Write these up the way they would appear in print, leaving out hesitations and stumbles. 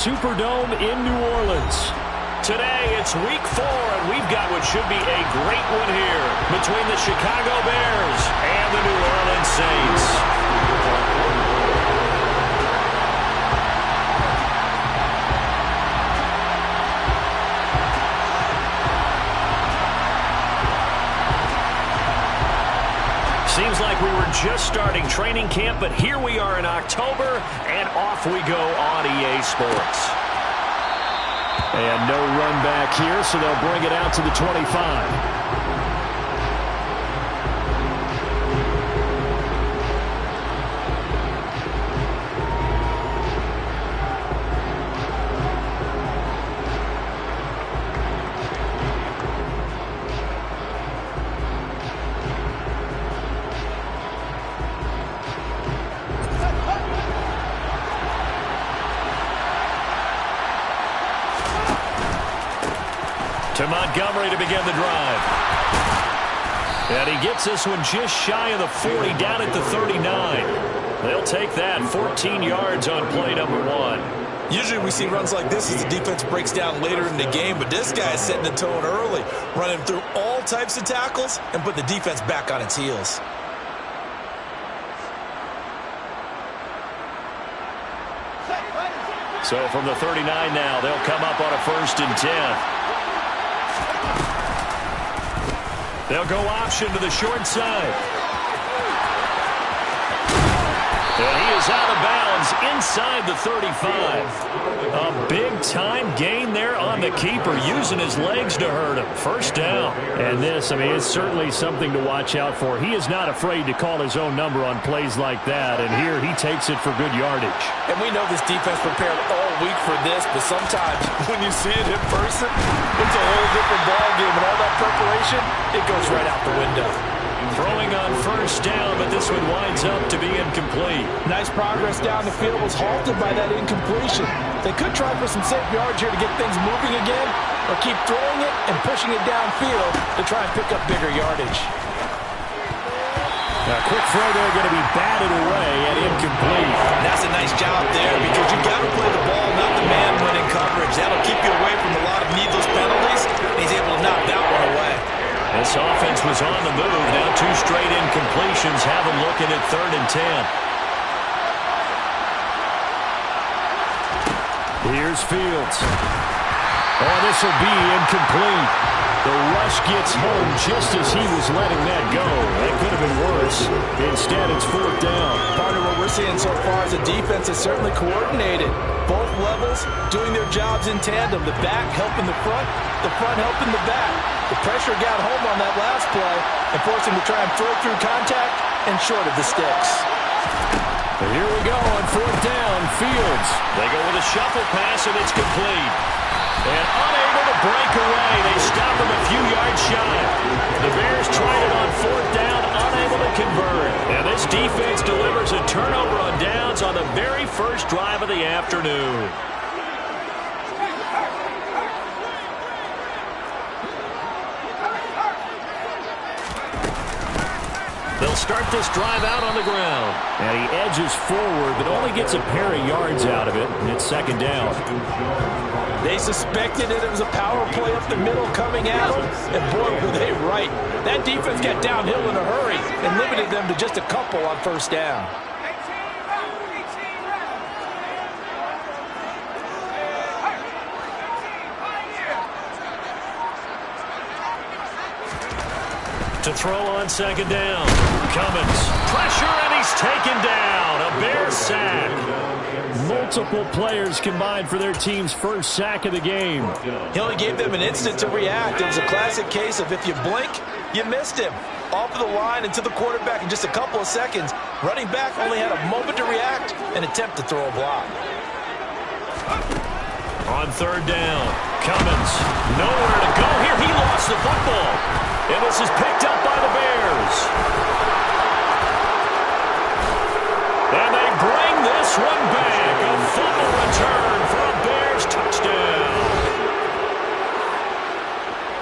Superdome in New Orleans. Today, it's week 4, and we've got what should be a great one here between the Chicago Bears and the New Orleans Saints. Seems like we were just starting training camp, but here we are in October, and off we go on EA Sports. And no run back here, so they'll bring it out to the 25. To Montgomery to begin the drive. And he gets this one just shy of the 40, down at the 39. They'll take that, 14 yards on play number 1. Usually we see runs like this as the defense breaks down later in the game, but this guy is setting the tone early, running through all types of tackles and put the defense back on its heels. So from the 39 now, they'll come up on a 1st and 10. They'll go option to the short side. And he is out of bounds inside the 35. A big-time gain there on the keeper, using his legs to hurt him. 1st down. And this, I mean, it's certainly something to watch out for. He is not afraid to call his own number on plays like that, and here he takes it for good yardage. And we know this defense prepared all week for this, but sometimes when you see it in person, it's a whole different ballgame, and all that preparation, it goes right out the window. Throwing on 1st down, but this one winds up to be incomplete. Nice progress down the field was halted by that incompletion. They could try for some safe yards here to get things moving again, or keep throwing it and pushing it downfield to try and pick up bigger yardage. A quick throw there, going to be batted away and incomplete. That's a nice job there, because you got to play the ball, not the man when in coverage. That'll keep you away from a lot of needless penalties, and he's able to knock that one away. This offense was on the move. Now 2 straight incompletions have them looking at 3rd and 10. Here's Fields. Oh, this will be incomplete. The rush gets home just as he was letting that go. That could have been worse. Instead, it's 4th down. Part of what we're seeing so far is the defense is certainly coordinated. Both levels doing their jobs in tandem. The back helping the front helping the back. The pressure got home on that last play and forced him to try and throw through contact and short of the sticks. And here we go on 4th down. Fields. They go with a shuffle pass, and it's complete. And unable to break away. They stop him a few yards shy. The Bears tried it on 4th down, unable to convert. And this defense delivers a turnover on downs on the very first drive of the afternoon. They'll start this drive out on the ground. And he edges forward, but only gets a pair of yards out of it. And it's 2nd down. They suspected that it was a power play up the middle coming at them, and boy, were they right. That defense got downhill in a hurry and limited them to just a couple on 1st down. To throw on 2nd down. Cummins. Pressure, and he's taken down. A Bear sack. Multiple players combined for their team's 1st sack of the game. He only gave them an instant to react. It was a classic case of if you blink, you missed him. Off of the line and to the quarterback in just a couple of seconds. Running back only had a moment to react and attempt to throw a block. On 3rd down. Cummins. Nowhere to go here. He lost the football. And this is picked up by the Bears. And they bring this one back. A fumble return for a Bears touchdown.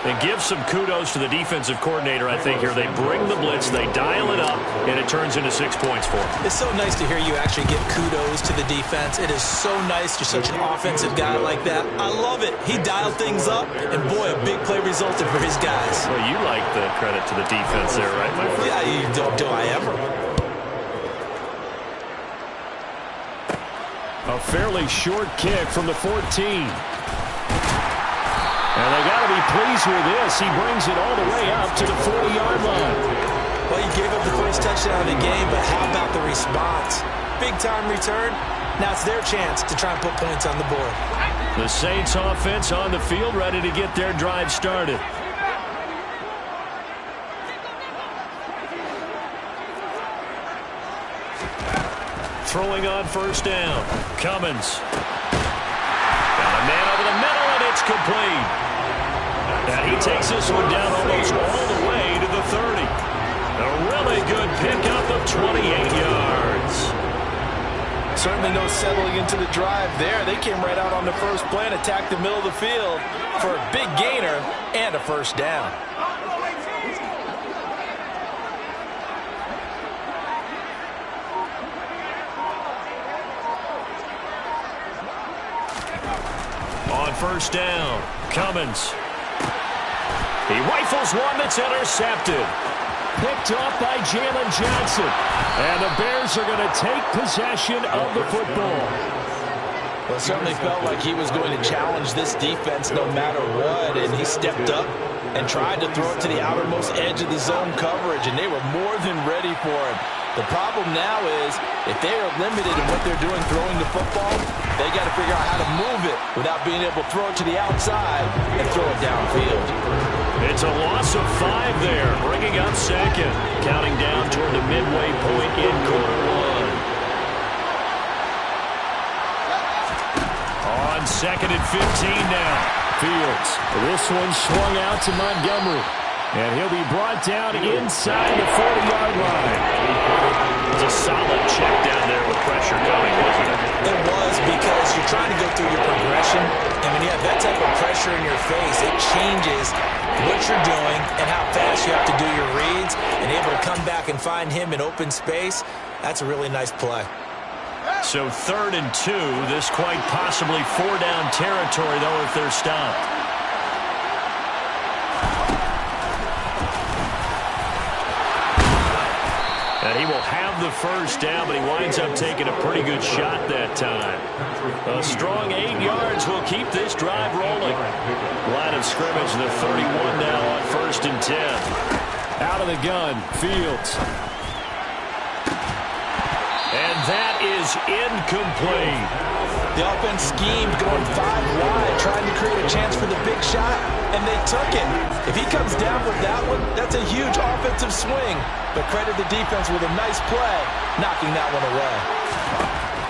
And give some kudos to the defensive coordinator, I think, here. They bring the blitz, they dial it up, and it turns into 6 points for them. It's so nice to hear you actually give kudos to the defense. It is so nice. You're such an offensive guy like that. I love it. He dialed things up, and boy, a big play resulted for his guys. Well, you like the credit to the defense there, right, my friend? Yeah, do I ever? A fairly short kick from the 14. And they got to be pleased with this. He brings it all the way up to the 40-yard line. Well, he gave up the first touchdown of the game, but how about the response? Big-time return. Now it's their chance to try and put points on the board. The Saints offense on the field, ready to get their drive started. Throwing on first down. Cummins. Got a man over the middle, and it's complete. And he takes this one down almost all the way to the 30. A really good pickup of 28 yards. Certainly no settling into the drive there. They came right out on the first play and attacked the middle of the field for a big gainer and a first down. On first down, Cummins. He rifles one that's intercepted. Picked off by Jalen Johnson. And the Bears are going to take possession of the football. Well, it certainly felt like he was going to challenge this defense no matter what, and he stepped up and tried to throw it to the outermost edge of the zone coverage, and they were more than ready for him. The problem now is if they are limited in what they're doing throwing the football, they got to figure out how to move it without being able to throw it to the outside and throw it downfield. It's a loss of 5 there, bringing up second, counting down toward the midway point in quarter one. On second and 15 now, Fields. This one swung out to Montgomery, and he'll be brought down inside the 40-yard line. It was a solid check down there with pressure coming, wasn't it? It was, because you're trying to go through your progression, and when you have that type of pressure in your face, it changes what you're doing and how fast you have to do your reads, and able to come back and find him in open space. That's a really nice play. So 3rd and 2, this quite possibly 4-down territory, though, if they're stopped. And he will have the first down, but he winds up taking a pretty good shot that time. A strong 8 yards will keep this drive rolling. Line of scrimmage, the 31 now on 1st and 10. Out of the gun, Fields. And that is incomplete. The offense schemed going 5 wide, trying to create a chance for the big shot, and they took it. If he comes down with that one, that's a huge offensive swing. But credit the defense with a nice play, knocking that one away.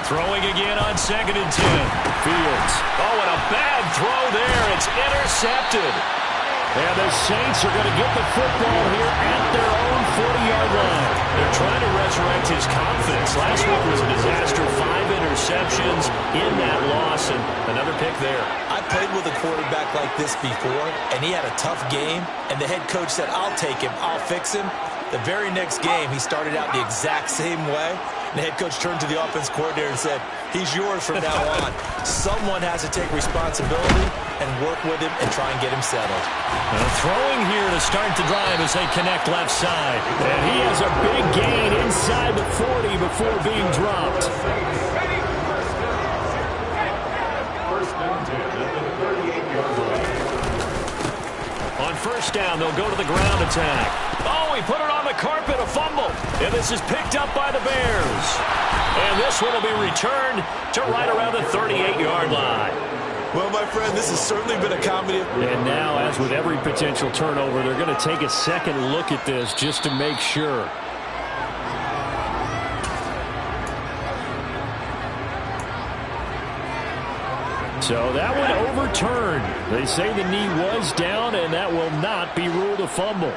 Throwing again on 2nd and 10. Fields. Oh, and a bad throw there. It's intercepted. And the Saints are going to get the football here at their own 40-yard line. They're trying to resurrect his confidence. Last week was a disaster. 5 interceptions in that loss, and another pick there. I played with a quarterback like this before, and he had a tough game, and the head coach said, I'll take him, I'll fix him. The very next game, he started out the exact same way. The head coach turned to the offense coordinator and said, he's yours from now on. Someone has to take responsibility and work with him and try and get him settled. Throwing here to start the drive as they connect left side. And he has a big gain inside the 40 before being dropped. On first down, they'll go to the ground attack. Oh, he put it on the carpet, a fumble. And this is picked up by the Bears. And this one will be returned to right around the 38-yard line. Well, my friend, this has certainly been a comedy. And now, as with every potential turnover, they're going to take a second look at this just to make sure. So that one overturned. They say the knee was down, and that will not be ruled a fumble.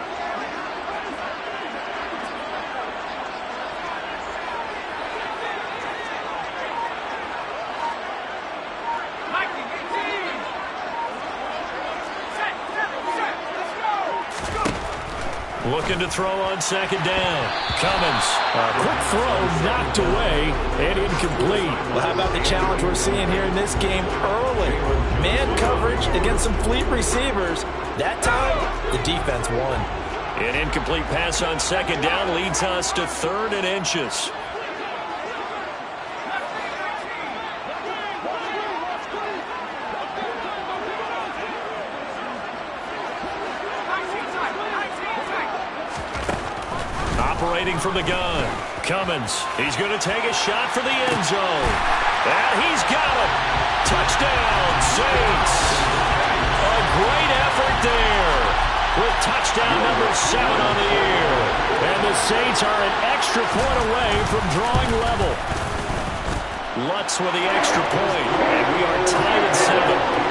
Looking to throw on second down. Cummins. A quick throw knocked away and incomplete. Well, how about the challenge we're seeing here in this game early? Man coverage against some fleet receivers. That time, the defense won. An incomplete pass on second down leads us to 3rd and inches. Operating from the gun. Cummins. He's going to take a shot for the end zone. And he's got it. Touchdown, Saints. A great effort there with touchdown number 7 on the year. And the Saints are an extra point away from drawing level. Lutz with the extra point. And we are tied at 7.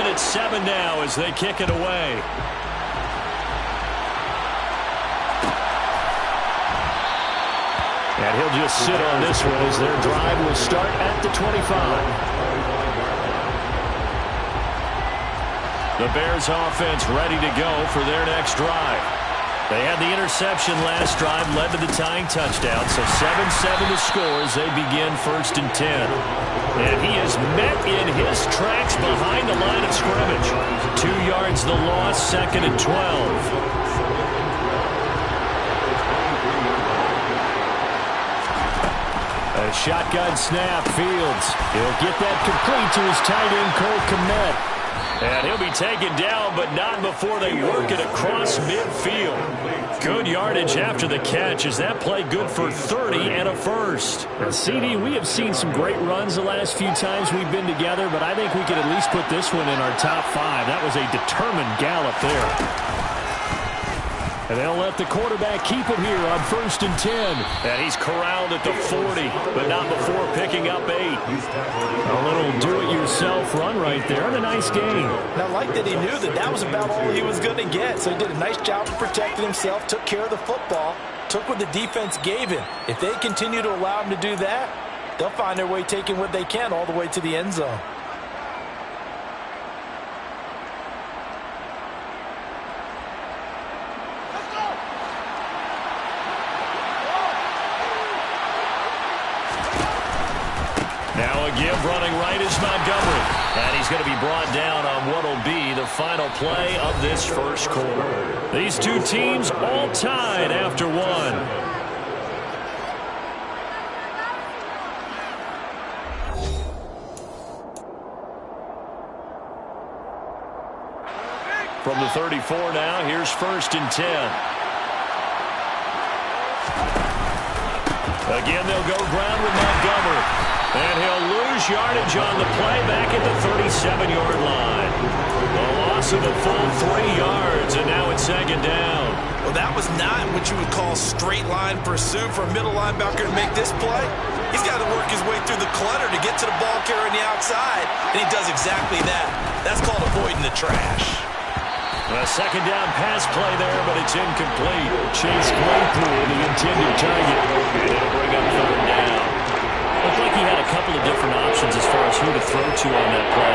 At 7 now as they kick it away. And he'll just sit on this one as their drive will start at the 25. The Bears offense ready to go for their next drive. They had the interception last drive, led to the tying touchdown, so 7-7 the score as they begin 1st and 10. And he is met in his tracks behind the line of scrimmage. 2 yards the loss, 2nd and 12. A shotgun snap, Fields. He'll get that complete to his tight end, Cole Kmet. And he'll be taken down, but not before they work it across midfield. Good yardage after the catch as that play good for 30 and a first. CD, we have seen some great runs the last few times we've been together, but I think we could at least put this one in our top 5. That was a determined gallop there. And they'll let the quarterback keep it here on 1st and 10. And he's corralled at the 40, but not before picking up 8. A little do-it-yourself run right there and a nice gain. And I like that he knew that that was about all he was going to get. So he did a nice job of protecting himself, took care of the football, took what the defense gave him. If they continue to allow him to do that, they'll find their way taking what they can all the way to the end zone. Now a give running right is Montgomery. And he's going to be brought down on what will be the final play of this first quarter. These two teams all tied after 1. From the 34 now, here's 1st and 10. Again, they'll go ground with Montgomery. And he'll lose yardage on the play back at the 37-yard line. A loss of a full 3 yards, and now it's 2nd down. Well, that was not what you would call straight line pursuit for a middle linebacker to make this play. He's got to work his way through the clutter to get to the ball carrier on the outside, and he does exactly that. That's called avoiding the trash. A 2nd down pass play there, but it's incomplete. Chase Claypool, the intended target, and it'll bring up 3rd down. Looked like he had a couple of different options as far as who to throw to on that play.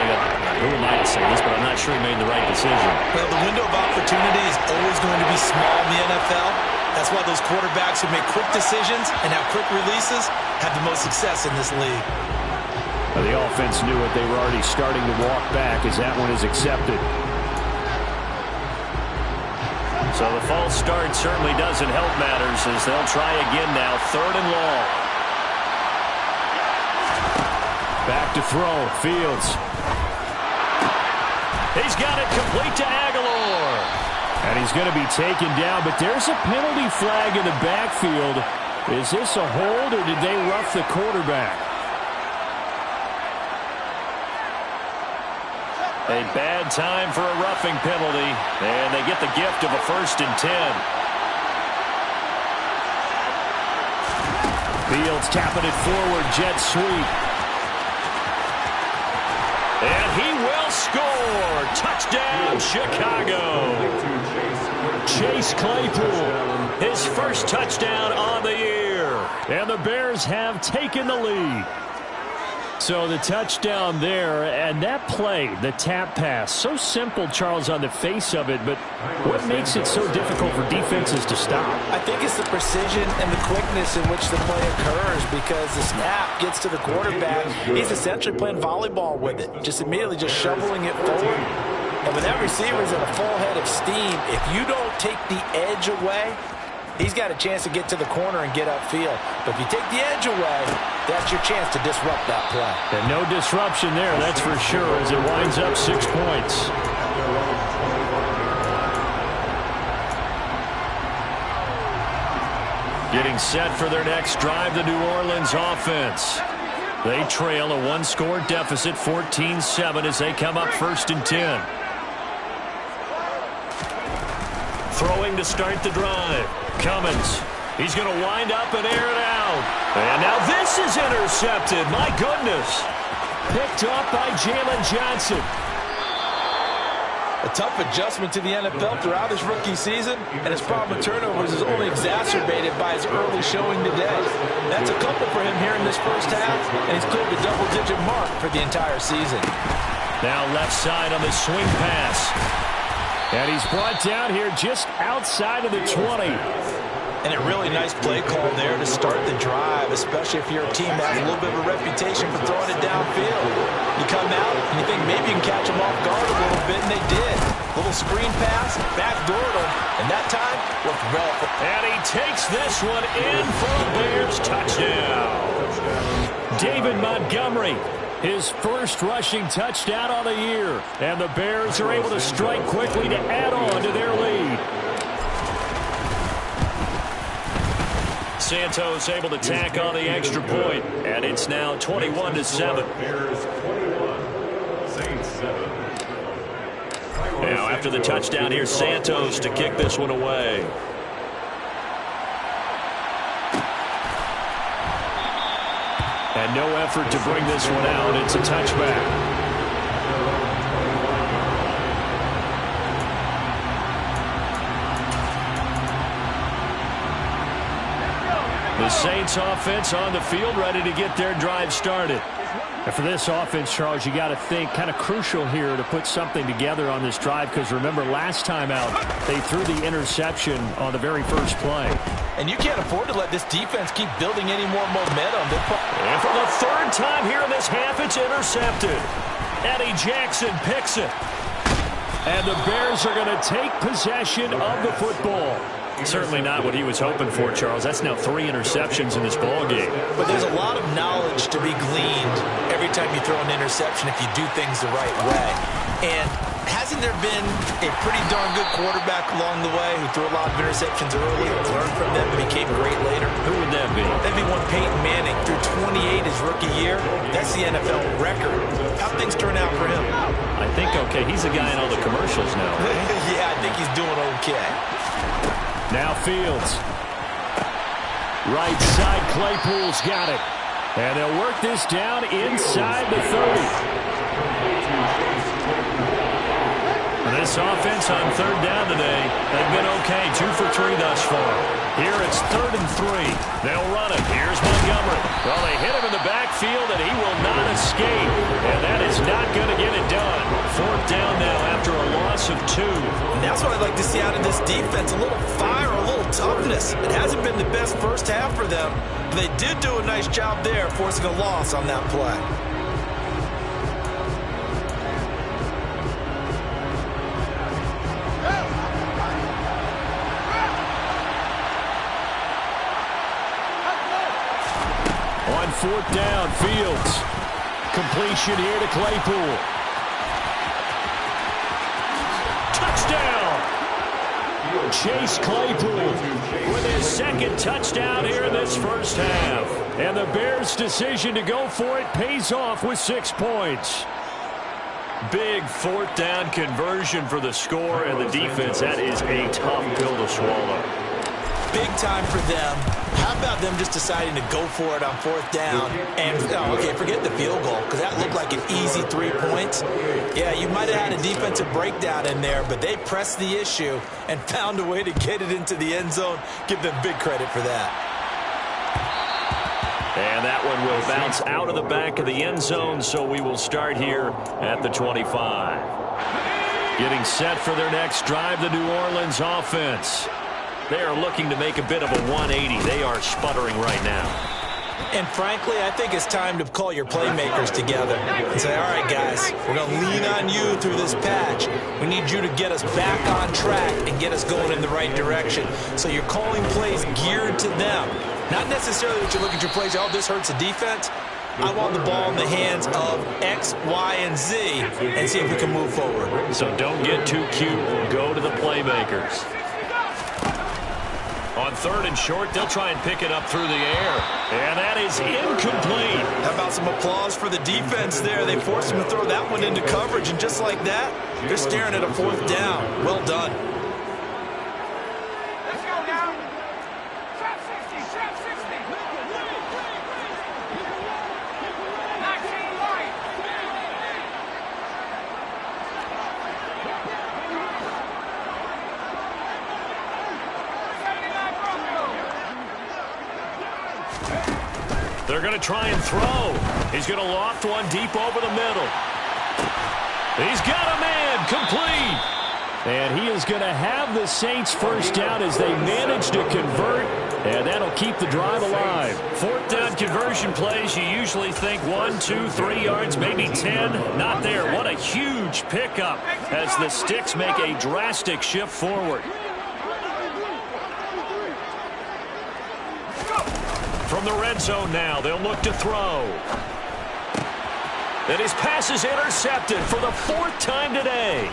Who am I to say this, but I'm not sure he made the right decision. Well, the window of opportunity is always going to be small in the NFL. That's why those quarterbacks who make quick decisions and have quick releases have the most success in this league. The offense knew it. They were already starting to walk back as that one is accepted. So the false start certainly doesn't help matters as they'll try again now, 3rd and long. Back to throw, Fields. He's got it complete to Aguilar. And he's going to be taken down, but there's a penalty flag in the backfield. Is this a hold or did they rough the quarterback? A bad time for a roughing penalty, and they get the gift of a 1st and 10. Fields tapping it forward, jet sweep. And he will score. Touchdown, Chicago. Chase Claypool, his first touchdown on the year. And the Bears have taken the lead. So the touchdown there, and that play, the tap pass, so simple, Charles, on the face of it, but what makes it so difficult for defenses to stop? I think it's the precision and the quickness in which the play occurs, because the snap gets to the quarterback. He's essentially playing volleyball with it, just immediately just shoveling it forward. And when that receiver's at a full head of steam, if you don't take the edge away, he's got a chance to get to the corner and get upfield. But if you take the edge away, that's your chance to disrupt that play. And no disruption there, that's for sure, as it winds up 6 points. Getting set for their next drive, the New Orleans offense. They trail a one-score deficit, 14-7, as they come up 1st and 10. Throwing to start the drive. Cummins. He's going to wind up and air it out. And now this is intercepted. My goodness. Picked off by Jalen Johnson. A tough adjustment to the NFL throughout his rookie season, and his problem with turnovers is only exacerbated by his early showing today. That's a couple for him here in this first half, and he's cleared the double-digit mark for the entire season. Now left side on the swing pass. And he's brought down here just outside of the 20. And a really nice play call there to start the drive, especially if you're a team that has a little bit of a reputation for throwing it downfield. You come out and you think maybe you can catch them off guard a little bit, and they did. Little screen pass, backdoored them, and that time looked well. And he takes this one in for a Bears touchdown. David Montgomery, his first rushing touchdown on the year. And the Bears are able to strike quickly to add on to their lead. Santos able to tack on the extra point, and it's now 21-7. Now after the touchdown, here's Santos to kick this one away. And no effort to bring this one out. It's a touchback. The Saints offense on the field, ready to get their drive started. And for this offense, Charles, you got to think kind of crucial here to put something together on this drive, because remember last time out they threw the interception on the very first play. And you can't afford to let this defense keep building any more momentum. And for the third time here in this half, it's intercepted. Eddie Jackson picks it. And the Bears are going to take possession of the football. Certainly not what he was hoping for, Charles. That's now 3 interceptions in this ballgame. But there's a lot of knowledge to be gleaned every time you throw an interception if you do things the right way. And hasn't there been a pretty darn good quarterback along the way who threw a lot of interceptions early, learned from them, and became great later? Who would that be? That'd be one Peyton Manning, threw 28 his rookie year. That's the NFL record. How'd things turn out for him? I think okay. He's a guy in all the commercials now, right? Yeah, I think he's doing okay. Now Fields. Right side, Claypool's got it. And they'll work this down inside the 30. And this offense on third down today, they've been okay. 2 for 3 thus far. Here it's 3rd and 3. They'll run it. Here's Montgomery. Well, they hit him in the backfield, and he will not escape. And that is not going to get it done. 4th down now after a loss of 2. And that's what I'd like to see out of this defense. A little fire, a little toughness. It hasn't been the best first half for them, but they did do a nice job there forcing a loss on that play. On 4th down, Fields. Completion here to Claypool. Touchdown! Chase Claypool with his 2nd touchdown here in this first half. And the Bears' decision to go for it pays off with 6 points. Big 4th down conversion for the score, and the defense, that is a tough pill to swallow. Big time for them. How about them just deciding to go for it on 4th down? And, okay, forget the field goal, because that looked like an easy 3 points. Yeah, you might have had a defensive breakdown in there, but they pressed the issue and found a way to get it into the end zone. Give them big credit for that. And that one will bounce out of the back of the end zone, so we will start here at the 25. Getting set for their next drive, the New Orleans offense. They are looking to make a bit of a 180. They are sputtering right now. And frankly, I think it's time to call your playmakers together and say, all right, guys, we're going to lean on you through this patch. We need you to get us back on track and get us going in the right direction. So you're calling plays geared to them. Not necessarily that you look at your plays, oh, this hurts the defense. I want the ball in the hands of X, Y, and Z and see if we can move forward. So don't get too cute. Go to the playmakers. On 3rd and short, they'll try and pick it up through the air. And that is incomplete. How about some applause for the defense there? They forced him to throw that one into coverage, and just like that, they're staring at a 4th down. Well done. Let's go now. Trap 60, trap 60. 19 wide. They're going to try and throw. He's going to loft one deep over the middle. He's got a man, complete. And he is going to have the Saints first down as they manage to convert, and that'll keep the drive alive. 4th down conversion plays, you usually think 1, 2, 3 yards, maybe 10. Not there. What a huge pickup as the Sticks make a drastic shift forward. From the red zone now, they'll look to throw. And his pass is intercepted for the 4th time today.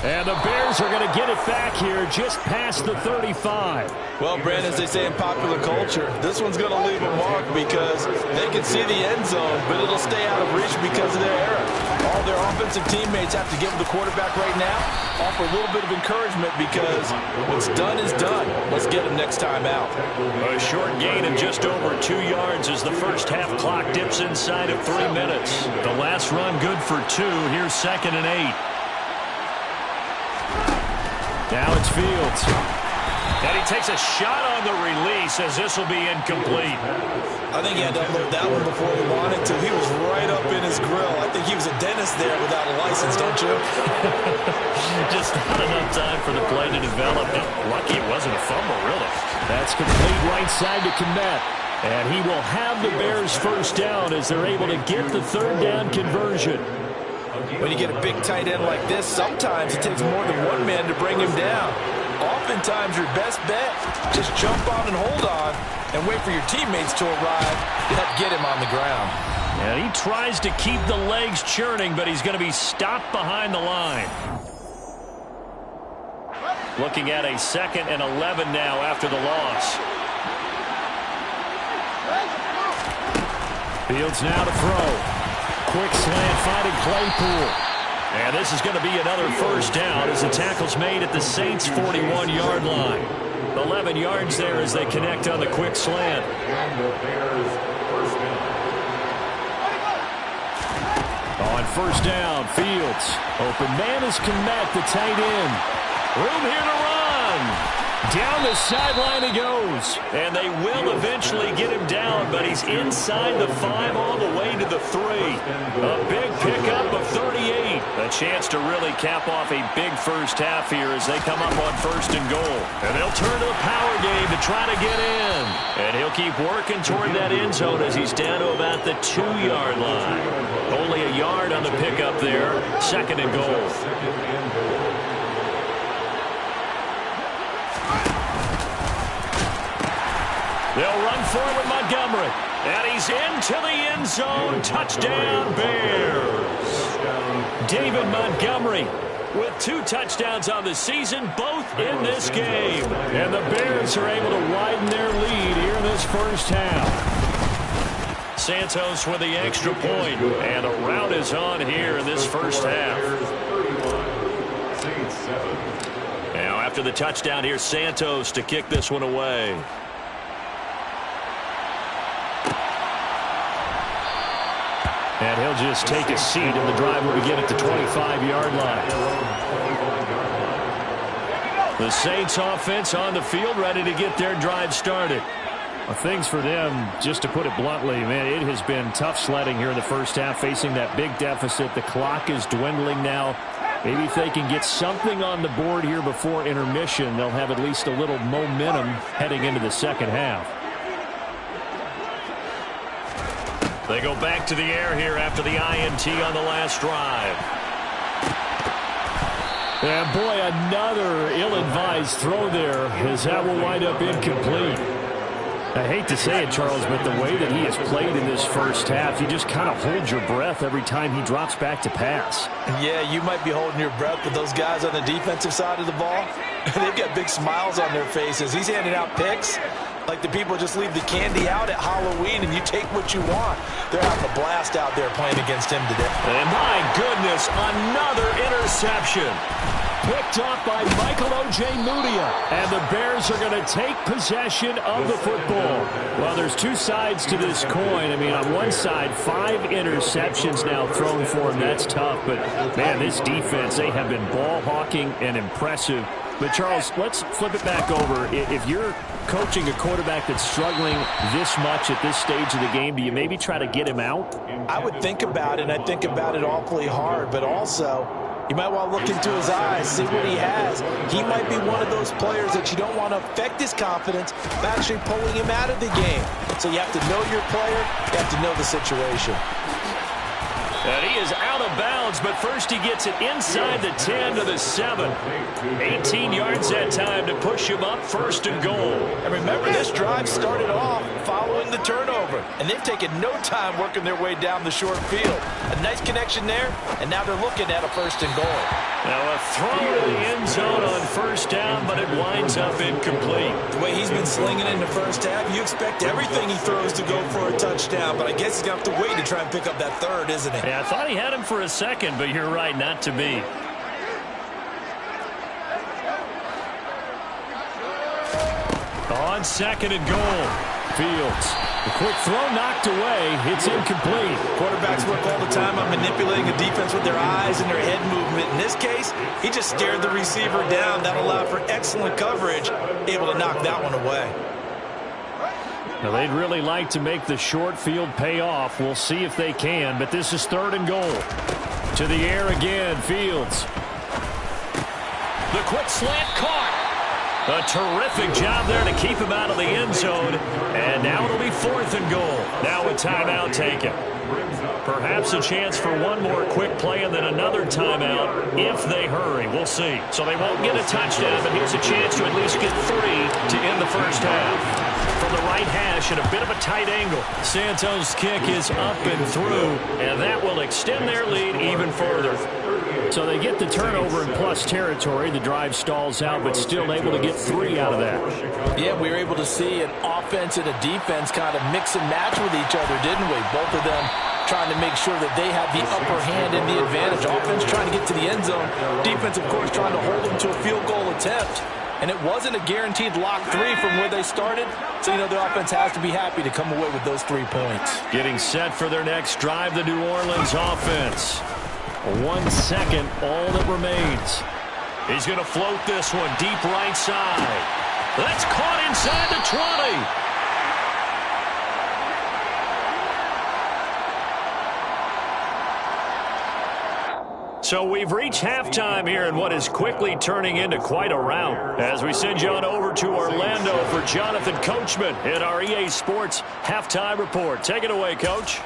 And the Bears are going to get it back here just past the 35. Well, Brandon, as they say in popular culture, this one's going to leave a mark because they can see the end zone, but it'll stay out of reach because of their error. All their offensive teammates have to give the quarterback right now, offer a little bit of encouragement because what's done is done. Let's get him next time out. A short gain of just over 2 yards as the first half clock dips inside of 3 minutes. The last run good for 2. Here's 2nd and 8. Now it's Fields. And he takes a shot on the release as this will be incomplete. I think he had to unload that one before he wanted to. He was right up in his grill. I think he was a dentist there without a license, don't you? Just not enough time for the play to develop. Lucky it wasn't a fumble, really. That's complete right side to Kmet. And he will have the Bears first down as they're able to get the 3rd down conversion. When you get a big tight end like this, sometimes it takes more than one man to bring him down. Oftentimes, your best bet, just jump on and hold on and wait for your teammates to arrive to help get him on the ground. And he tries to keep the legs churning, but he's going to be stopped behind the line. Looking at a 2nd and 11 now after the loss. Fields now to throw. Quick slant finding Claypool. And this is going to be another first down as the tackle's made at the Saints' 41-yard line. 11 yards there as they connect on the quick slant. On first down, Fields. Open man is Kmet, the tight end. Room here to run. Down the sideline he goes. And they will eventually get him down, but he's inside the 5 all the way to the 3. A big pickup of 38. A chance to really cap off a big first half here as they come up on 1st and goal. And they'll turn to the power game to try to get in. And he'll keep working toward that end zone as he's down to about the 2-yard line. Only a yard on the pickup there. 2nd and goal. They'll run forward with Montgomery. And he's into the end zone. Touchdown, Bears. David Montgomery with 2 touchdowns on the season, both in this game. And the Bears are able to widen their lead here in this first half. Santos with the extra point. And a rout is on here in this first half. Now after the touchdown, here's Santos to kick this one away. And he'll just take a seat, and the drive will begin at the 25-yard line. The Saints offense on the field ready to get their drive started. Well, things for them, just to put it bluntly, man, it has been tough sledding here in the first half, facing that big deficit. The clock is dwindling now. Maybe if they can get something on the board here before intermission, they'll have at least a little momentum heading into the second half. They go back to the air here after the INT on the last drive. And boy, another ill-advised throw there, as that will wind up incomplete. I hate to say it, Charles, but the way that he has played in this first half, you just kind of hold your breath every time he drops back to pass. Yeah, you might be holding your breath, but those guys on the defensive side of the ball, they've got big smiles on their faces. He's handing out picks like the people just leave the candy out at Halloween and you take what you want. They're having a blast out there playing against him today. And my goodness, another interception. Picked off by Michael O.J. Mudia. And the Bears are going to take possession of the football. Well, there's two sides to this coin. I mean, on one side, 5 interceptions now thrown for him. That's tough. But, man, this defense, they have been ball hawking and impressive. But, Charles, let's flip it back over. If you're coaching a quarterback that's struggling this much at this stage of the game, do you maybe try to get him out? I would think about it, and I think about it awfully hard, but also you might want to look into his eyes, see what he has. He might be one of those players that you don't want to affect his confidence by actually pulling him out of the game. So you have to know your player, you have to know the situation. And he is out of bounds, but first he gets it inside the 10 to the 7. 18 yards that time to push him up, 1st and goal. And remember, this drive started off following the turnover, and they've taken no time working their way down the short field. A nice connection there, and now they're looking at a 1st and goal. Now a throw to the end zone on 1st down, but it winds up incomplete. The way he's been slinging in the first half, you expect everything he throws to go for a touchdown, but I guess he's going to have to wait to try and pick up that 3rd, isn't he? Yeah, I thought he had him for a second, but you're right, not to be. On 2nd and goal, Fields. The quick throw knocked away. It's incomplete. Quarterbacks work all the time on manipulating a defense with their eyes and their head movement. In this case, he just stared the receiver down. That allowed for excellent coverage, able to knock that one away. Now, they'd really like to make the short field pay off. We'll see if they can, but this is 3rd and goal. To the air again, Fields. The quick slant caught. A terrific job there to keep him out of the end zone. And now it'll be 4th and goal. Now a timeout taken. Perhaps a chance for one more quick play and then another timeout if they hurry. We'll see. So they won't get a touchdown, but here's a chance to at least get 3 to end the first half. From the right hash at a bit of a tight angle. Santos' kick is up and through, and that will extend their lead even further. So they get the turnover in plus territory. The drive stalls out, but still able to get 3 out of that. Yeah, we were able to see an offense and a defense kind of mix and match with each other, didn't we? Both of them trying to make sure that they have the upper hand and the advantage. Offense trying to get to the end zone. Defense, of course, trying to hold them to a field goal attempt. And it wasn't a guaranteed lock 3 from where they started. So, you know, the offense has to be happy to come away with those 3 points. Getting set for their next drive, the New Orleans offense. 1 second, all that remains. He's going to float this one deep right side. That's caught inside the 20. So we've reached halftime here in what is quickly turning into quite a rout. As we send you on over to Orlando for Jonathan Coachman in our EA Sports Halftime Report. Take it away, Coach.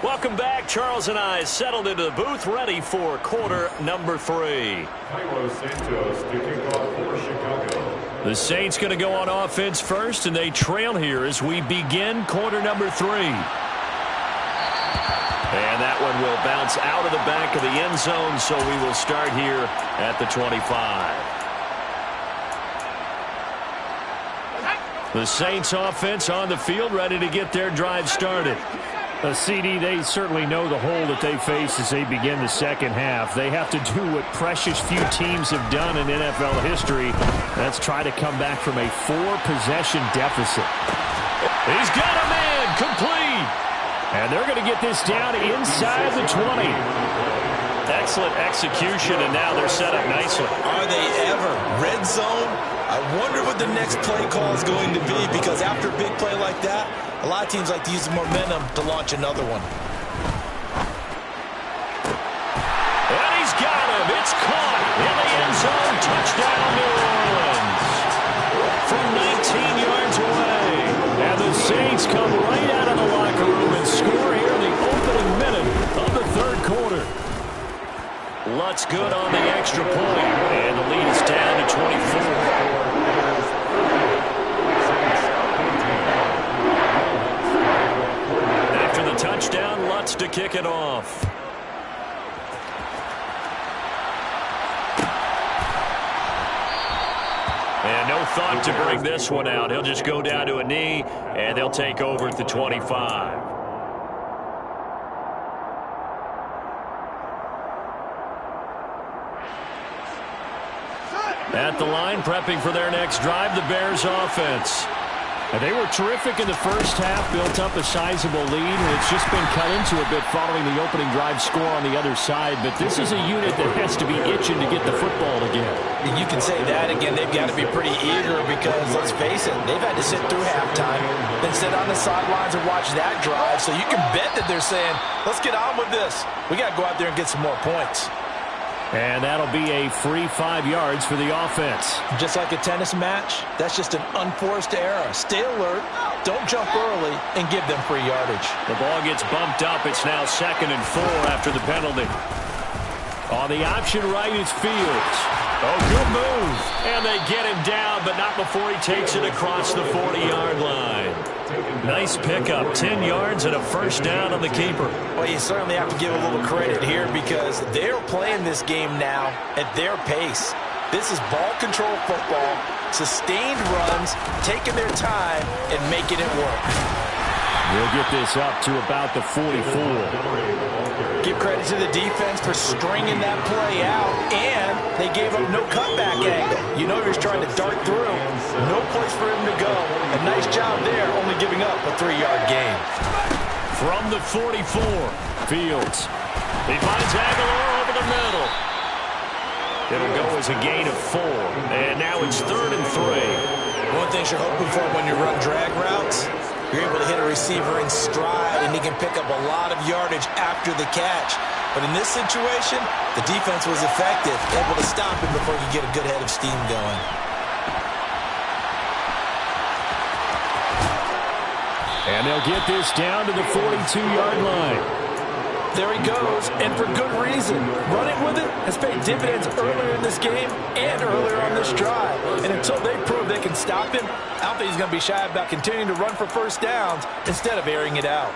Welcome back. Charles and I settled into the booth, ready for quarter number 3. The Saints going to go on offense first, and they trail here as we begin quarter number 3. And that one will bounce out of the back of the end zone, so we will start here at the 25. The Saints offense on the field, ready to get their drive started. CD, they certainly know the hole that they face as they begin the second half. They have to do what precious few teams have done in NFL history. That's try to come back from a 4-possession deficit. He's got a man, complete. And they're going to get this down inside the 20. Excellent execution, and now they're set up nicely. Are they ever? Red zone? I wonder what the next play call is going to be, because after a big play like that, a lot of teams like to use the momentum to launch another one. And he's got him. It's caught in the end zone. Touchdown, New Orleans. From 19 yards away. And the Saints come right out of the locker room and score here in the opening minute of the third quarter. Lutz good on the extra point, and the lead is down to 24. After the touchdown, Lutz to kick it off. And no thought to bring this one out. He'll just go down to a knee, and they'll take over at the 25. At the line, prepping for their next drive, the Bears offense. And they were terrific in the first half, built up a sizable lead, and it's just been cut into a bit following the opening drive score on the other side. But this is a unit that has to be itching to get the football again. You can say that again. They've got to be pretty eager because, let's face it, they've had to sit through halftime, then sit on the sidelines and watch that drive. So you can bet that they're saying, let's get on with this. We got to go out there and get some more points. And that'll be a free 5 yards for the offense. Just like a tennis match, that's just an unforced error. Stay alert, don't jump early, and give them free yardage. The ball gets bumped up. It's now 2nd and 4 after the penalty. On the option right, it's Fields. Oh, good move. And they get him down, but not before he takes it across the 40-yard line. Nice pickup, 10 yards and a first down on the keeper. Well, you certainly have to give a little credit here because they're playing this game now at their pace. This is ball control football, sustained runs, taking their time and making it work. We'll get this up to about the 44. Give credit to the defense for stringing that play out, and they gave up no cutback angle. You know he was trying to dart through. No place for him to go. A nice job there, only giving up a 3-yard gain. From the 44, Fields. He finds Aguilar over the middle. It'll go as a gain of 4. And now it's 3rd and 3. One thing you're hoping for when you run drag routes, you're able to hit a receiver in stride, and he can pick up a lot of yardage after the catch. But in this situation, the defense was effective, able to stop him before he could get a good head of steam going. And they'll get this down to the 42-yard line. There he goes, and for good reason. Running with it has paid dividends earlier in this game and earlier on this drive. And until they prove they can stop him, I don't think he's going to be shy about continuing to run for first downs instead of airing it out.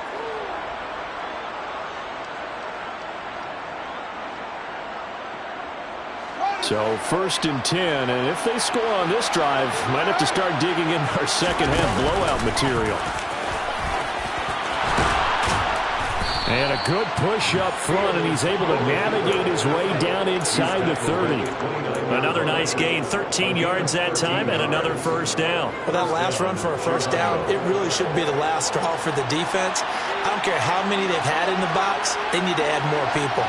So 1st and 10, and if they score on this drive, might have to start digging in our second-half blowout material. And a good push up front, and he's able to navigate his way down inside the 30. Another nice gain, 13 yards that time, and another first down. Well, that last run for a first down, it really should be the last straw for the defense. I don't care how many they've had in the box, they need to add more people.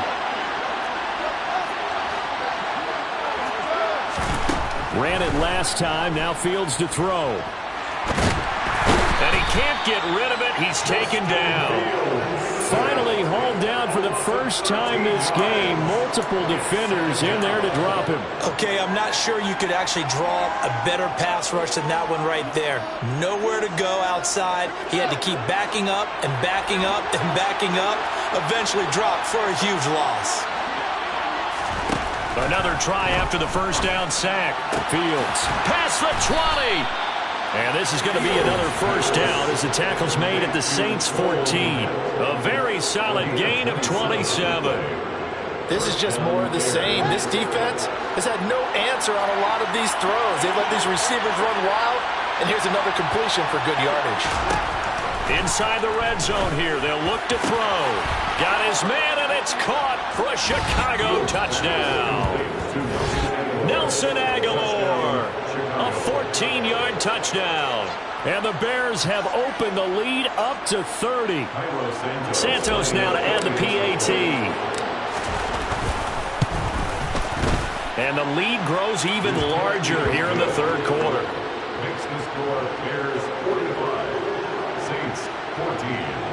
Ran it last time, now Fields to throw. And he can't get rid of it, he's taken down. Finally hauled down for the first time this game. Multiple defenders in there to drop him. Okay, I'm not sure you could actually draw a better pass rush than that one right there. Nowhere to go outside. He had to keep backing up and backing up and backing up. Eventually dropped for a huge loss. Another try after the first down sack. Fields. Past the 20. And this is going to be another first down as the tackle's made at the Saints 14. A very solid gain of 27. This is just more of the same. This defense has had no answer on a lot of these throws. They've let these receivers run wild, and here's another completion for good yardage. Inside the red zone here, they'll look to throw. Got his man, and it's caught for a Chicago touchdown. Nelson Aguilar, a 14-yard touchdown. And the Bears have opened the lead up to 30. Santos now to add the PAT. And the lead grows even larger here in the third quarter. Makes the score Bears 45, Saints 14.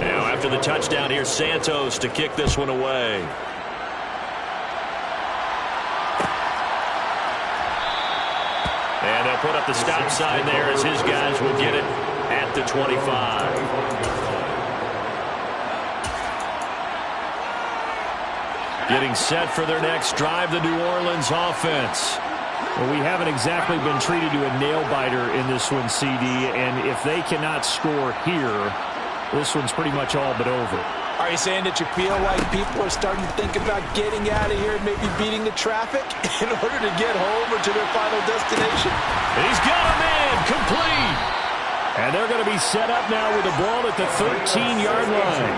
Now after the touchdown, here's Santos to kick this one away. And they'll put up the stop sign there as his guys will get it at the 25. Getting set for their next drive, the New Orleans offense. Well, we haven't exactly been treated to a nail-biter in this one, CD, and if they cannot score here, this one's pretty much all but over. Are you saying that you feel like people are starting to think about getting out of here and maybe beating the traffic in order to get home or to their final destination? He's got a man complete. And they're going to be set up now with the ball at the 13-yard line.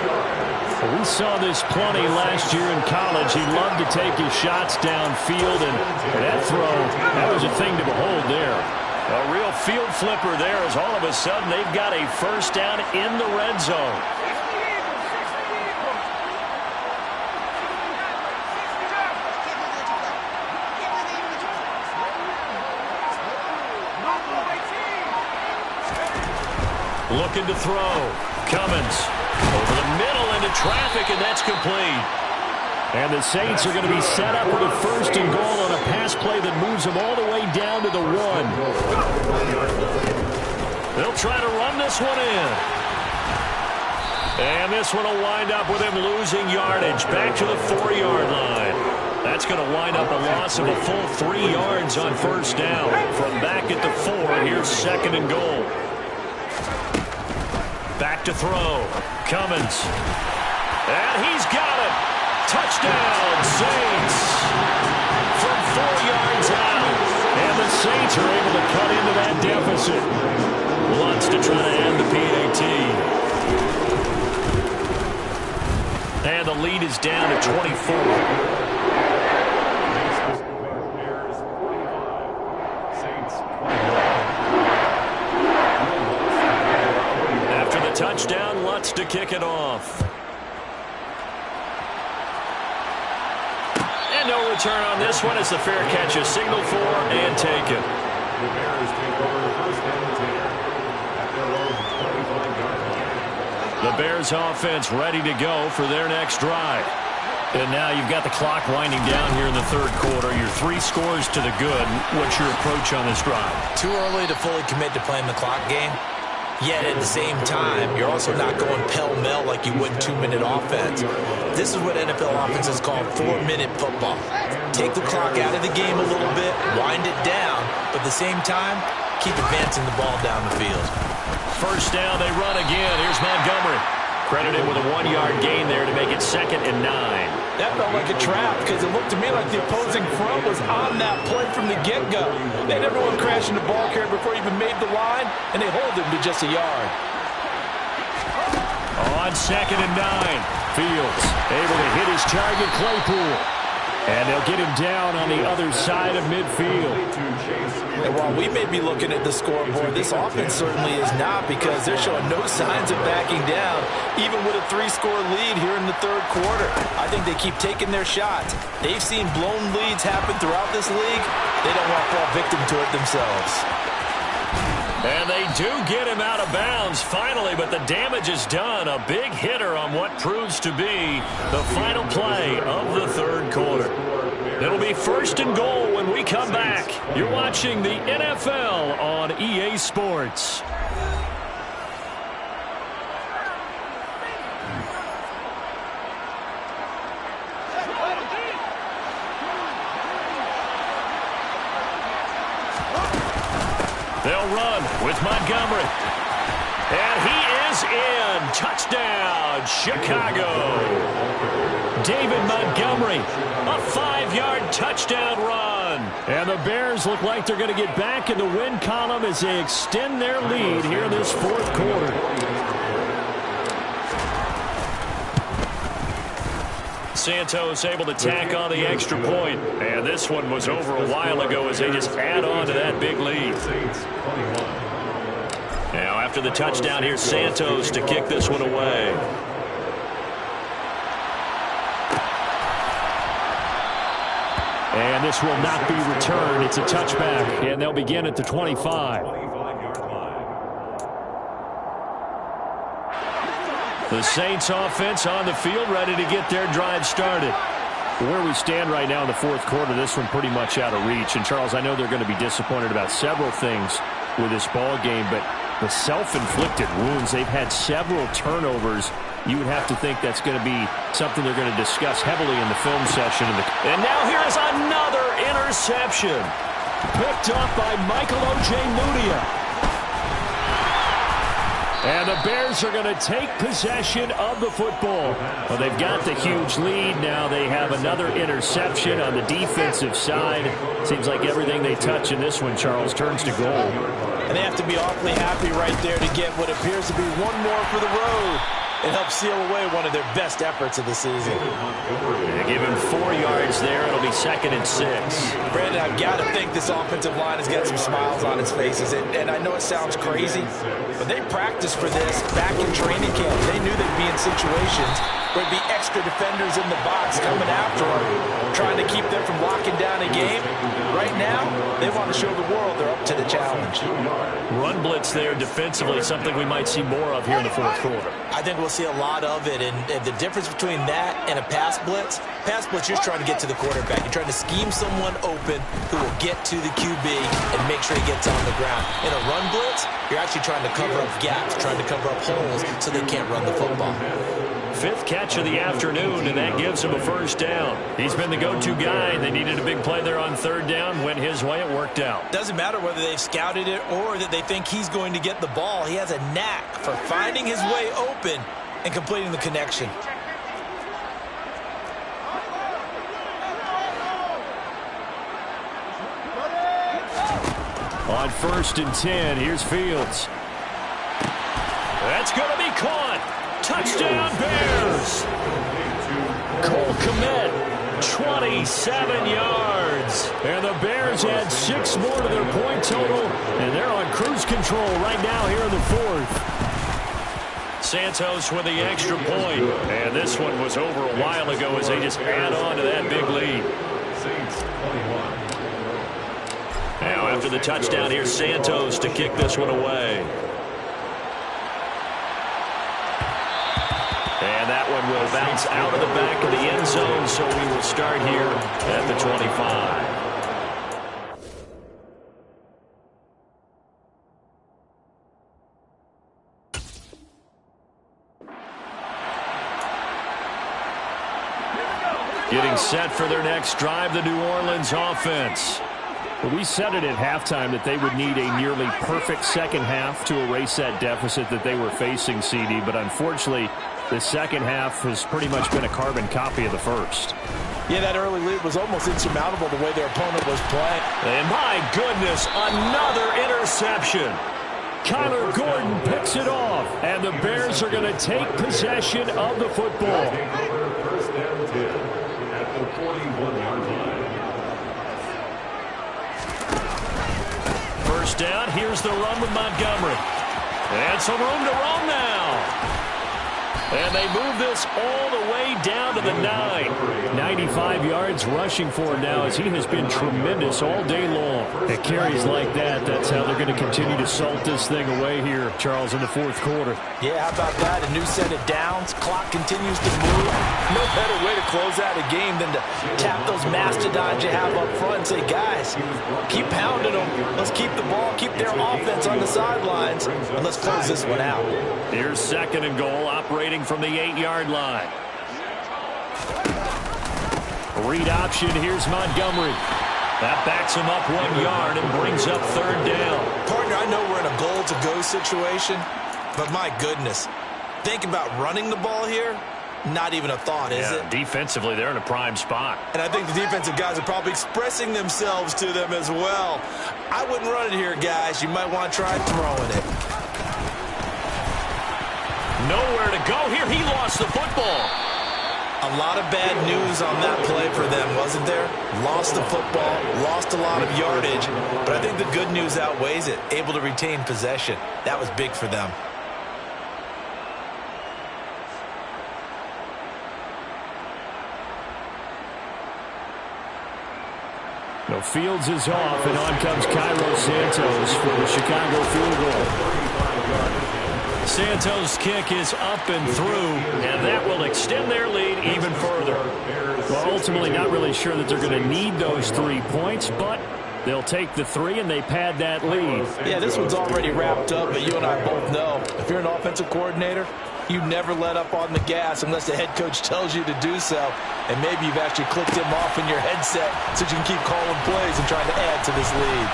Well, we saw this plenty last year in college. He loved to take his shots downfield, and that throw, that was a thing to behold there. A real field flipper there as all of a sudden they've got a first down in the red zone. Looking to throw. Cummins over the middle into traffic, and that's complete. And the Saints are going to be set up with a first and goal on a pass play that moves them all the way down to the 1. They'll try to run this one in. And this one will wind up with him losing yardage back to the 4-yard line. That's going to wind up a loss of a full 3 yards on first down. From back at the 4, here's second and goal. Back to throw. Cummins. And he's got it. Touchdown, Saints. From 4 yards out. And the Saints are able to cut into that deficit. Wants to try to end the PAT. And the lead is down to 24. Touchdown, Lutz to kick it off. And no return on this one as the fair catch is signaled for and taken. The Bears take over first and 10 at their own 25-yard line. The Bears offense ready to go for their next drive. And now you've got the clock winding down here in the third quarter. You're 3 scores to the good. What's your approach on this drive? Too early to fully commit to playing the clock game. Yet at the same time, you're also not going pell-mell like you would 2-minute offense. This is what NFL offenses call 4-minute football. Take the clock out of the game a little bit, wind it down, but at the same time, keep advancing the ball down the field. First down, they run again. Here's Montgomery. Credited with a 1-yard gain there to make it 2nd and 9. That felt like a trap because it looked to me like the opposing front was on that play from the get-go. They had everyone crashing the ball carrier before he even made the line, and they hold him to just a yard. On 2nd and 9, Fields able to hit his target, Claypool. And they'll get him down on the other side of midfield. And while we may be looking at the scoreboard, this offense certainly is not, because they're showing no signs of backing down, even with a 3-score lead here in the third quarter. I think they keep taking their shots. They've seen blown leads happen throughout this league. They don't want to fall victim to it themselves. And they do get him out of bounds finally, but the damage is done. A big hitter on what proves to be the final play of the third quarter. It'll be first and goal when we come back. You're watching the NFL on EA Sports. They'll run with Montgomery. And he is in. Touchdown, Chicago. David Montgomery, a 5-yard touchdown run. And the Bears look like they're going to get back in the win column as they extend their lead here in this fourth quarter. Santos able to tack on the extra point. And this one was over a while ago as they just add on to that big lead. Now after the touchdown, here's Santos to kick this one away. And this will not be returned. It's a touchback, and they'll begin at the 25. The Saints offense on the field, ready to get their drive started. Where we stand right now in the fourth quarter, this one pretty much out of reach. And, Charles, I know they're going to be disappointed about several things with this ball game, but the self-inflicted wounds, they've had several turnovers. You would have to think that's going to be something they're going to discuss heavily in the film session. And now here's another interception. Picked up by Michael Ojemudia. And the Bears are going to take possession of the football. Well, they've got the huge lead. Now they have another interception on the defensive side. Seems like everything they touch in this one, Charles, turns to goal. And they have to be awfully happy right there to get what appears to be one more for the road. It helps seal away one of their best efforts of the season. They give him 4 yards there. It'll be 2nd and 6. Brandon, I've got to think this offensive line has got some smiles on its faces. And I know it sounds crazy, but they practiced for this back in training camp. They knew they'd be in situations where there'd be extra defenders in the box coming after them, trying to keep them from locking down a game. Right now, they want to show the world they're up to the challenge. Run blitz there defensively, something we might see more of here in the fourth quarter. I think we'll see a lot of it, and the difference between that and a pass blitz, you're just trying to get to the quarterback. You're trying to scheme someone open who will get to the QB and make sure he gets on the ground. In a run blitz, you're actually trying to cover up gaps, trying to cover up holes so they can't run the football. 5th catch of the afternoon, and that gives him a first down. He's been the go-to guy. They needed a big play there on 3rd down. Went his way. It worked out. Doesn't matter whether they've scouted it or that they think he's going to get the ball. He has a knack for finding his way open and completing the connection. On 1st and 10, here's Fields. That's going to be caught. Touchdown, Bears. Cole Kmet, 27 yards. And the Bears add 6 more to their point total, and they're on cruise control right now here in the 4th. Santos with the extra point. And this one was over a while ago as they just add on to that big lead. Now after the touchdown, here's Santos to kick this one away. And that one will bounce out of the back of the end zone, so we will start here at the 25. Getting set for their next drive, the New Orleans offense. Well, we said it at halftime that they would need a nearly perfect second half to erase that deficit that they were facing, CD, but unfortunately, the second half has pretty much been a carbon copy of the first. Yeah, that early lead was almost insurmountable the way their opponent was playing. And my goodness, another interception. Kyler Gordon picks it off, and the Bears are going to take possession of the football. First down 10 at the 41-yard line. First down, here's the run with Montgomery. And some room to roam now. And they move this all the way down to the 9. 95 yards rushing for him now as he has been tremendous all day long. At carries like that, that's how they're going to continue to salt this thing away here, Charles, in the fourth quarter. Yeah, how about that? A new set of downs. Clock continues to move. No better way to close out a game than to tap those mastodons you have up front and say, guys, keep pounding them. Let's keep the ball, keep their offense on the sidelines, and let's close this one out. Here's 2nd and goal, operating from the 8-yard line. Read option, here's Montgomery. That backs him up 1 yard and brings up 3rd down. Partner, I know we're in a goal-to-go situation, but my goodness, think about running the ball here. Not even a thought, is it? Defensively, they're in a prime spot. And I think the defensive guys are probably expressing themselves to them as well. I wouldn't run it here, guys. You might want to try throwing it. Nowhere to go here. He lost the football. A lot of bad news on that play for them, wasn't there? Lost the football, lost a lot of yardage, but I think the good news outweighs it. Able to retain possession. That was big for them. No, Fields is off, and on comes Cairo Santos for the Chicago field goal. Santos' kick is up and through, and that will extend their lead even further. Well, ultimately not really sure that they're going to need those 3 points, but they'll take the 3 and they pad that lead. Yeah, this one's already wrapped up, but you and I both know if you're an offensive coordinator, you never let up on the gas unless the head coach tells you to do so. And maybe you've actually clicked him off in your headset so you can keep calling plays and trying to add to this lead.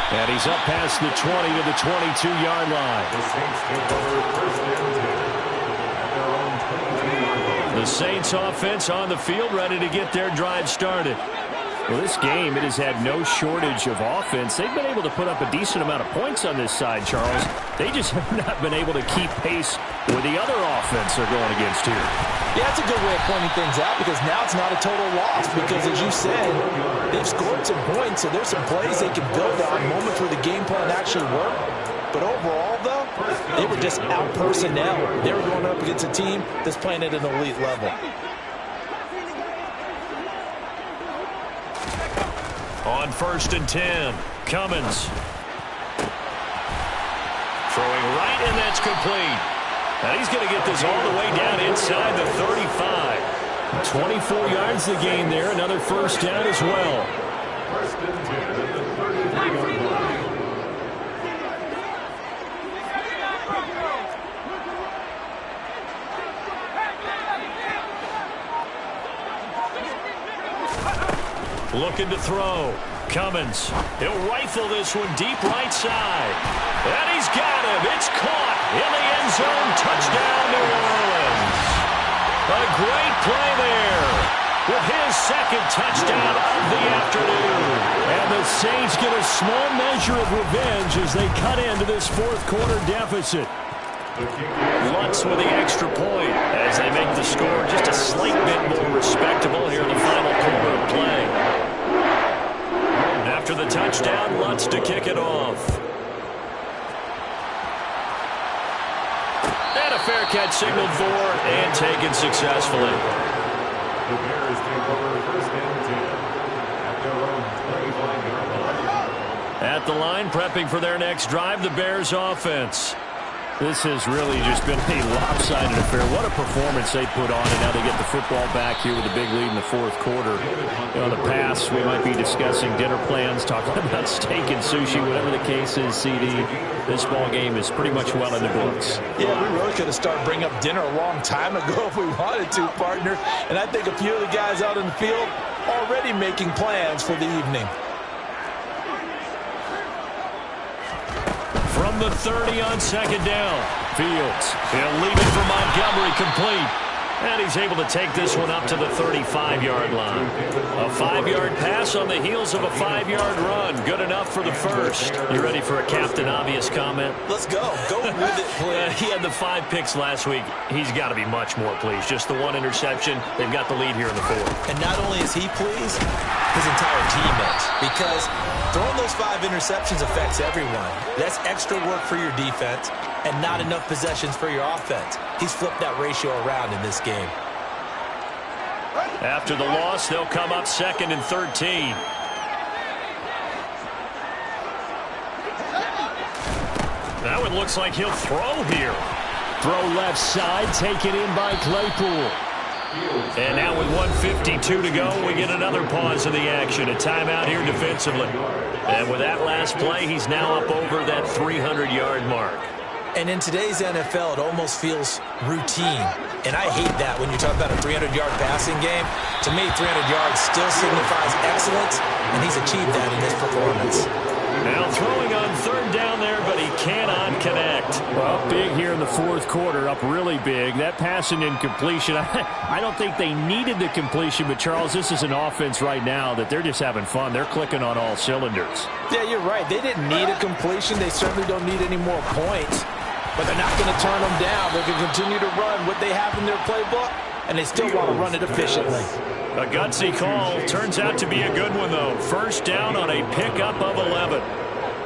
And he's up past the 20 to the 22-yard line. The Saints take over first and 10 at their own 22-yard line. The Saints offense on the field, ready to get their drive started. Well, this game, it has had no shortage of offense. They've been able to put up a decent amount of points on this side, Charles. They just have not been able to keep pace with the other offense they're going against here. Yeah, that's a good way of pointing things out because now it's not a total loss because, as you said, they've scored some points, so there's some plays they can build on, moments where the game plan actually worked. But overall, though, they were just out-personnel. They were going up against a team that's playing at an elite level. On 1st and 10, Cummins. Throwing right, and that's complete. And he's going to get this all the way down inside the 35. 24 yards the gain there. Another first down as well. First and 10 at the 33-yard line. Looking to throw. Cummins. He'll rifle this one deep right side. And he's got him. It's caught in the end zone. Touchdown, New Orleans. A great play there with his second touchdown of the afternoon. And the Saints get a small measure of revenge as they cut into this fourth quarter deficit. Lutz with the extra point as they make the score just a slight bit more respectable here in the final quarter of play. After the touchdown, Lutz to kick it off. And a fair catch signaled for and taken successfully. The Bears take over first and 10 at their own 25-yard line. At the line, prepping for their next drive, the Bears offense. This has really just been a lopsided affair. What a performance they put on, and now they get the football back here with a big lead in the fourth quarter. You know, in the past, we might be discussing dinner plans, talking about steak and sushi, whatever the case is, CD. This ball game is pretty much well in the books. Yeah, we really could have started bringing up dinner a long time ago if we wanted to, partner. And I think a few of the guys out in the field already making plans for the evening. From the 30 on second down. Fields. He'll leave it for Montgomery complete. And he's able to take this one up to the 35-yard line. A 5-yard pass on the heels of a 5-yard run. Good enough for the first. You ready for a Captain Obvious comment? Let's go. Go with it, please. He had the 5 picks last week. He's got to be much more pleased. Just the 1 interception. They've got the lead here in the fourth. And not only is he pleased, his entire team is. Because throwing those 5 interceptions affects everyone. That's extra work for your defense and not enough possessions for your offense. He's flipped that ratio around in this game. After the loss, they'll come up 2nd and 13. Now it looks like he'll throw here. Throw left side, taken in by Claypool. And now with 1:52 to go, we get another pause in the action. A timeout here defensively. And with that last play, he's now up over that 300-yard mark. And in today's NFL, it almost feels routine. And I hate that when you talk about a 300-yard passing game. To me, 300 yards still signifies excellence, and he's achieved that in this performance. Now throwing on 3rd down there, but he cannot connect. Well, big here in the fourth quarter, up really big. That passing incompletion, I don't think they needed the completion, but Charles, this is an offense right now that they're just having fun. They're clicking on all cylinders. Yeah, you're right. They didn't need a completion. They certainly don't need any more points. But they're not going to turn them down. They can continue to run what they have in their playbook. and they still want to run it efficiently. A gutsy call. Turns out to be a good one, though. First down on a pickup of 11.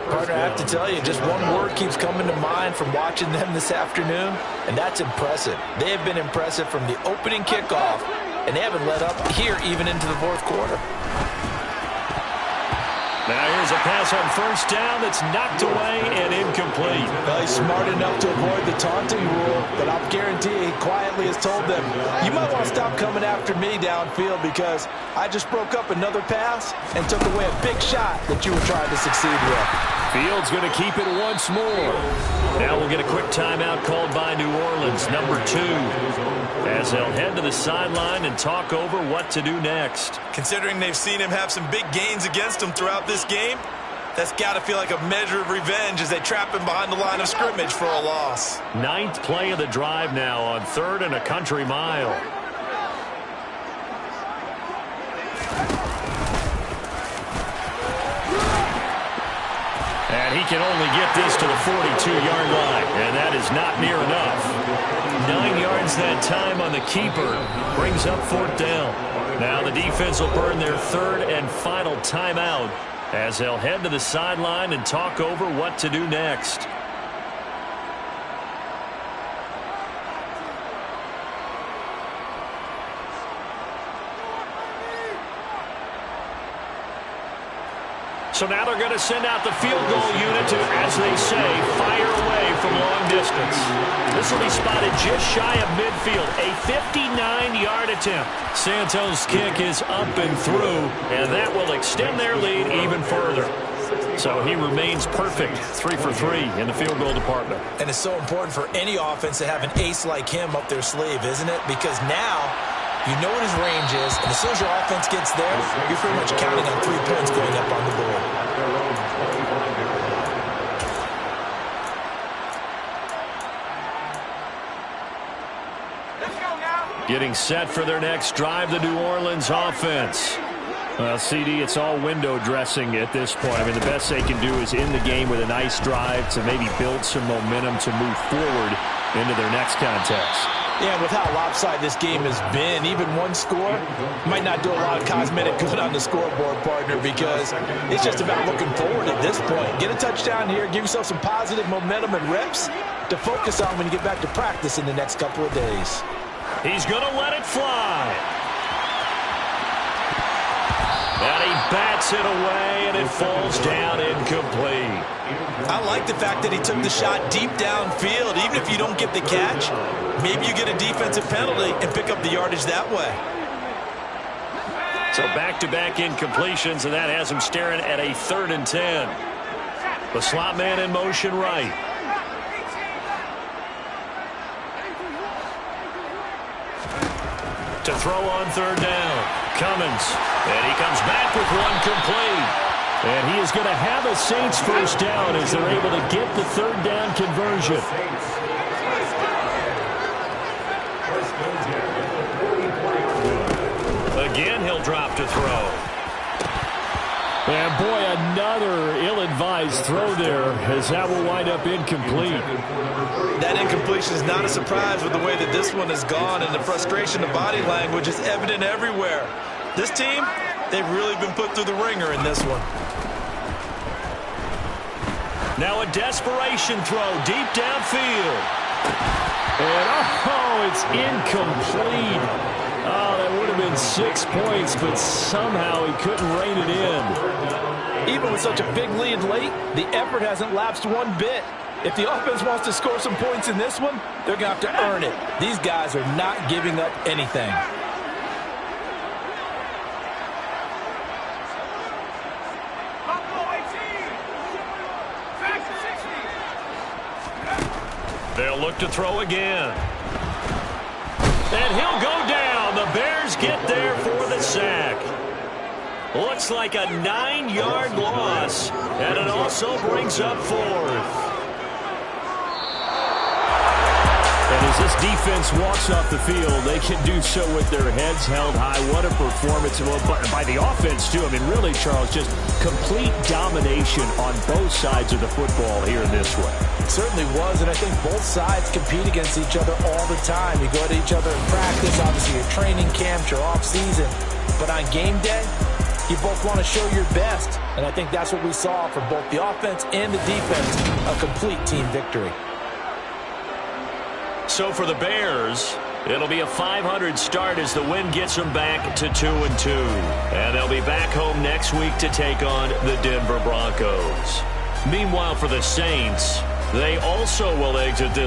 Partner, I have to tell you, just one word keeps coming to mind from watching them this afternoon, and that's impressive. They have been impressive from the opening kickoff, and they haven't let up here even into the fourth quarter. Now here's a pass on first down that's knocked away and incomplete. Well, he's smart enough to avoid the taunting rule, but I'll guarantee he quietly has told them, you might want to stop coming after me downfield because I just broke up another pass and took away a big shot that you were trying to succeed with. Fields going to keep it once more. Now we'll get a quick timeout called by New Orleans, number 2, as they'll head to the sideline and talk over what to do next. Considering they've seen him have some big gains against him throughout this game, that's got to feel like a measure of revenge as they trap him behind the line of scrimmage for a loss. 9th play of the drive now on 3rd and a country mile. And he can only get this to the 42-yard line, and that is not near enough. 9 yards that time on the keeper brings up 4th down. Now the defense will burn their 3rd and final timeout as they'll head to the sideline and talk over what to do next. So now they're going to send out the field goal unit to, as they say, fire away from long distance. This will be spotted just shy of midfield. A 59-yard attempt. Santos' kick is up and through, and that will extend their lead even further. So he remains perfect, 3 for 3 in the field goal department. And it's so important for any offense to have an ace like him up their sleeve, isn't it? Because now you know what his range is, and as soon as your offense gets there, you're pretty much counting on 3 points going up on the board. Let's go now. Getting set for their next drive, the New Orleans offense. Well, CD, it's all window dressing at this point. I mean, the best they can do is end the game with a nice drive to maybe build some momentum to move forward into their next contest. Yeah, with how lopsided this game has been, even one score might not do a lot of cosmetic good on the scoreboard, partner, because it's just about looking forward at this point. Get a touchdown here, give yourself some positive momentum and reps to focus on when you get back to practice in the next couple of days. He's going to let it fly. And he bats it away, and it falls down incomplete. I like the fact that he took the shot deep downfield. Even if you don't get the catch, maybe you get a defensive penalty and pick up the yardage that way. So back-to-back incompletions, and that has him staring at a 3rd and 10. The slot man in motion right. To throw on 3rd down. Cummins, and he comes back with one complete. And he is going to have a Saints first down as they're able to get the 3rd down conversion. Again, he'll drop to throw. And boy, another ill-advised throw there as that will wind up incomplete. That incompletion is not a surprise with the way that this one has gone, and the frustration of body language is evident everywhere. This team, they've really been put through the ringer in this one. Now a desperation throw deep downfield. And it's incomplete. Oh, that would have been 6 points, but somehow he couldn't rein it in. Even with such a big lead late, the effort hasn't lapsed one bit. If the offense wants to score some points in this one, they're going to have to earn it. These guys are not giving up anything. They'll look to throw again. And he'll go down. The Bears get there for the sack. Looks like a 9-yard loss, and it also brings up 4th. And as this defense walks off the field, they can do so with their heads held high. What a performance. Well, by the offense, too. I mean, really, Charles, just complete domination on both sides of the football here in this one. It certainly was, and I think both sides compete against each other all the time. You go to each other in practice, obviously your training camps, your off-season. But on game day, you both want to show your best. And I think that's what we saw from both the offense and the defense, a complete team victory. So for the Bears, it'll be a 500 start as the win gets them back to 2-2. And they'll be back home next week to take on the Denver Broncos. Meanwhile, for the Saints, they also will exit this